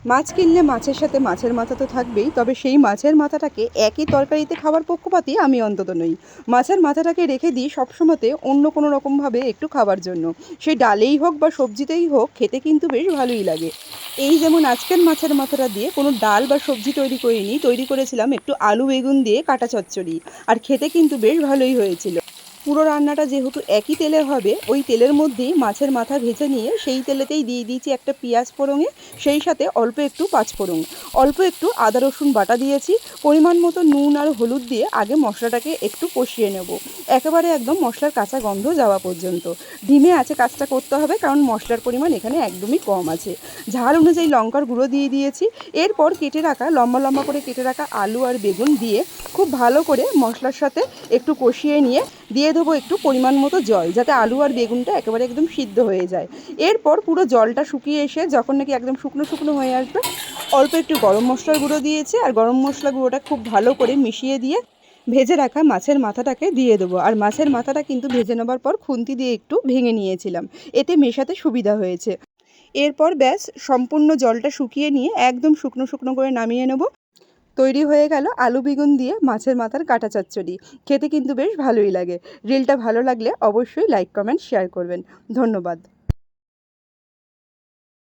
মাছ কিনলে মাছের সাথে মাছের মাথা তো থাকবেই, তবে সেই মাছের মাথাটাকে একই তরকারিতে খাওয়ার পক্ষপাতী আমি অন্তত নই। মাছের মাথাটাকে রেখে দিই সবসময়তে অন্য কোনো রকমভাবে একটু খাবার জন্য। সেই ডালেই হোক বা সবজিতেই হোক, খেতে কিন্তু বেশ ভালোই লাগে। এই যেমন আজকের মাছের মাথাটা দিয়ে কোনো ডাল বা সবজি তৈরি করিনি, তৈরি করেছিলাম একটু আলু বেগুন দিয়ে কাটা চচ্চড়ি। আর খেতে কিন্তু বেশ ভালোই হয়েছিল। পুরো রান্নাটা যেহেতু একই তেলে হবে, ওই তেলের মধ্যেই মাছের মাথা ভেজে নিয়ে সেই তেলেতেই দিয়ে দিয়েছি একটা পেঁয়াজ ফোড়ঙে, সেই সাথে অল্প একটু পাঁচফোড়ন, অল্প একটু আদা রসুন বাটা দিয়েছি, পরিমাণ মতো নুন আর হলুদ দিয়ে আগে মশলাটাকে একটু কষিয়ে নেব, একেবারে একদম মশলার কাঁচা গন্ধ যাওয়া পর্যন্ত। ধিমে আঁচে কাজটা করতে হবে, কারণ মশলার পরিমাণ এখানে একদমই কম আছে। ঝাল অনুযায়ী লঙ্কার গুঁড়ো দিয়ে দিয়েছি। এরপর কেটে রাখা লম্বা লম্বা করে কেটে রাখা আলু আর বেগুন দিয়ে খুব ভালো করে মশলার সাথে একটু কষিয়ে নিয়ে দিয়ে দেবো একটু পরিমাণ মতো জল, যাতে আলু আর বেগুনটা একেবারে একদম সিদ্ধ হয়ে যায়। এরপর পুরো জলটা শুকিয়ে এসে যখন নাকি একদম শুকনো শুকনো হয়ে আসবে, অল্প একটু গরম মশলার গুঁড়ো দিয়েছি, আর গরম মশলা গুঁড়োটা খুব ভালো করে মিশিয়ে দিয়ে ভেজে রাখা মাছের মাথাটাকে দিয়ে দেবো। আর মাছের মাথাটা কিন্তু ভেজে নেবার পর খুন্তি দিয়ে একটু ভেঙে নিয়েছিলাম, এতে মেশাতে সুবিধা হয়েছে। এরপর ব্যাস সম্পূর্ণ জলটা শুকিয়ে নিয়ে একদম শুকনো শুকনো করে নামিয়ে নেব। তৈরি হয়ে গেল আলু বেগুন দিয়ে মাছের মাথার কাটা চচ্চড়ি। খেতে কিন্তু বেশ ভালোই লাগে। রিলটা ভালো লাগলে অবশ্যই লাইক কমেন্ট শেয়ার করবেন। ধন্যবাদ।